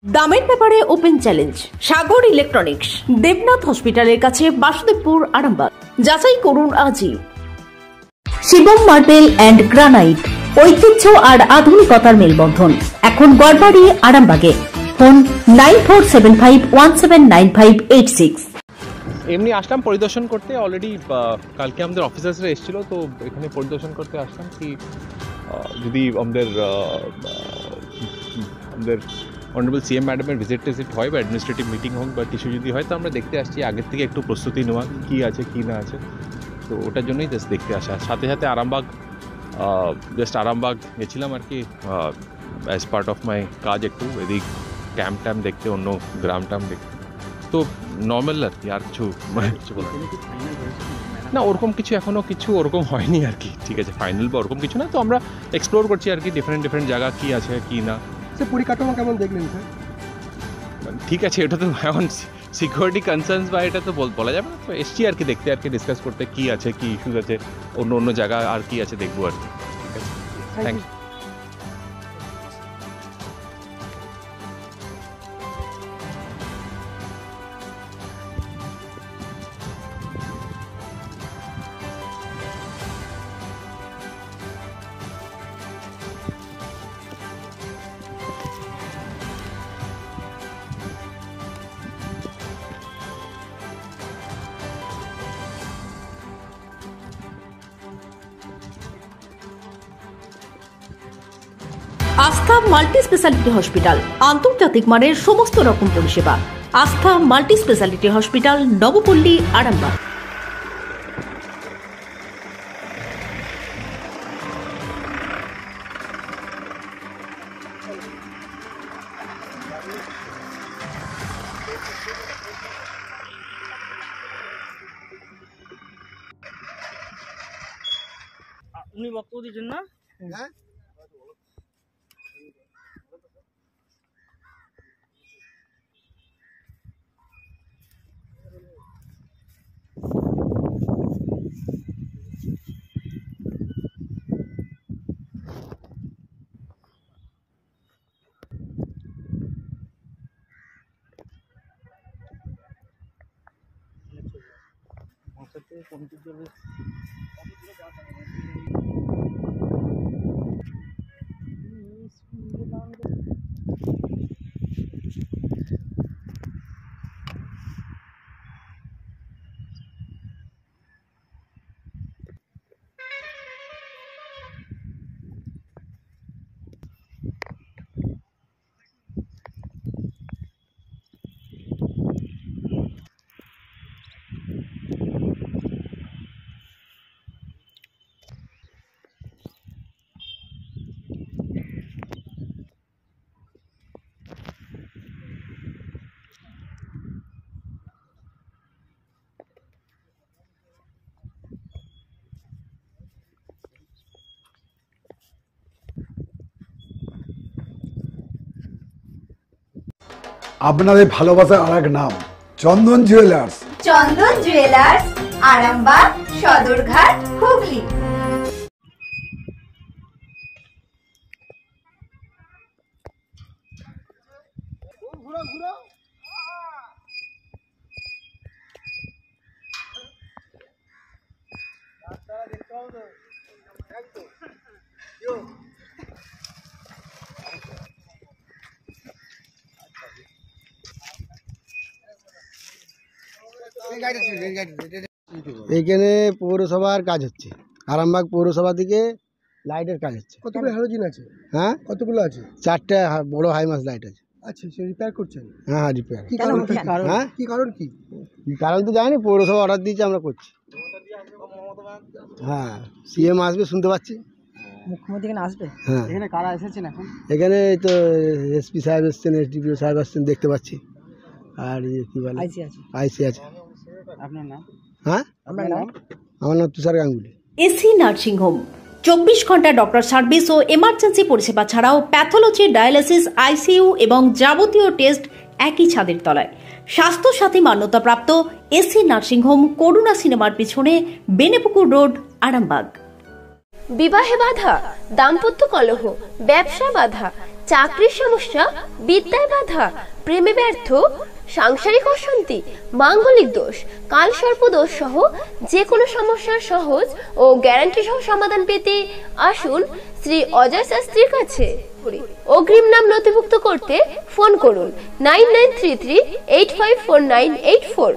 দামের ব্যাপারে open challenge সাগর electronics, Debnath হসপিটালের কাছে, বাসুদেবপুর, আরামবাগ। যাচাই করুন আজই। শিবম মার্বেল অ্যান্ড গ্রানাইট, ঐতিহ্য আর আধুনিকতার মেলবন্ধন, এখন গড়বাড়ি, আরামবাগে। ফোন 9475179586। এমনি আসলাম পরিদর্শন করতে। অলরেডি কালকে আমাদের অফিসার্সরা এসেছিল, তো এখানে পরিদর্শন করতে আসলাম কি যদি আমাদের অনারেবল সিএম ম্যাডামের ভিজিট হয় বা অ্যাডমিনিস্ট্রেটিভ মিটিং হোক বা কিছু যদি হয়, তো আমরা দেখতে আসছি আগের থেকে একটু প্রস্তুতি নেওয়া কী আছে কী না আছে, তো ওটার জন্যই জাস্ট দেখতে আসা। সাথে সাথে আরামবাগ আরামবাগ গেছিলাম আর কি, অ্যাজ পার্ট অফ মাই কাজ, একটু এদিক ক্যাম্প ট্যাম্প দেখতে, অন্য গ্রাম ট্যাম্প দেখতে। তো নর্মাল আর কি, আর কিছু না ওরকম কিছু এখনও কিছু ওরকম হয়নি আর কি। ঠিক আছে, ফাইনাল বা ওরকম কিছু না, তো আমরা এক্সপ্লোর করছি আর কি ডিফারেন্ট জায়গা কী আছে কী না। সে পরিকাঠামো কেমন দেখলেন স্যার? ঠিক আছে, এটা তো এখন সিকিউরিটি কনসার্নস বা এটা তো বলা যাবে না, তো এসছি আর কি দেখতে, আর কি ডিসকাস করতে কী আছে কী ইস্যুস আছে, অন্য জায়গা আর কি আছে দেখবো আর কি। ঠিক আছে, থ্যাংক ইউ। আস্থা মাল্টি স্পেশালিটি হসপিটাল, আন্তর্জাতিক মানের সমস্ত রকম পরিষেবা। আস্থা multi speciality hospital, Nabapalli, Arambagh. উনি বক্তব্য দিচ্ছেন না? হ্যাঁ, আপনাদের ভালোবাসার আরেক নাম চন্দন জুয়েলার্স। চন্দন জুয়েলার্স, আরামবাগ, সদরঘাট, হুগলি। এইখানে পৌরসভার কাজ হচ্ছে, আরামবাগ পৌরসভা থেকে লাইটের কাজ হচ্ছে। কতগুলো হ্যালোজিন আছে? হ্যাঁ, কতগুলো আছে? 4টে বড় হাইমাস লাইট আছে। আচ্ছা, সে রিপেয়ার করছেন? হ্যাঁ, রিপেয়ার। কি কারণ? হ্যাঁ, কি কারণ? কি কারণ তো জানি, পৌরসভা অর্ডার দিয়েছে, আমরা করছি। হ্যাঁ, সিএম আসবে শুনতে পাচ্ছি। মুখ্যমন্ত্রী এখানে আসবে? হ্যাঁ। এখানে কারা এসেছেন এখন? এখানে তো এসপি সাহেব এসছেন, এসডিপিও সাহেব আসছেন, দেখতে পাচ্ছি। আর কি বলে, আইসি আছে। আপনার নাম? হ্যাঁ, আপনার নাম? আমার নাম তুষার গাঙ্গুলি। এসি নার্সিং হোম, 24 ঘন্টা ডক্টর সার্ভিস ও এমার্জেন্সি পরিষেবা ছাড়াও প্যাথোলজি, ডায়ালিসিস, আইসিইউ এবং যাবতীয় টেস্ট একই ছাদের তলায়। স্বাস্থ্য সাথী মান্যতাপ্রাপ্ত এসি নার্সিং হোম, করুণা সিনেমার পিছনে, বেনেপুকুর রোড, আরামবাগ। বিবাহে বাধা, দাম্পত্য কলহ, ব্যবসা বাধা, চাকরির সমস্যা, বিদ্যায় বাধা, প্রেমে ব্যর্থ, সাংসারিক অশান্তি, মাঙ্গলিক দোষ, কালসর্প দোষ সহ যে কোনো সমস্যার সহজ ও গ্যারান্টি সহ সমাধান পেতে আসুন শ্রী অজয় শাস্ত্রীর কাছে। অগ্রিম নাম নথিভুক্ত করতে ফোন করুন 9933854984।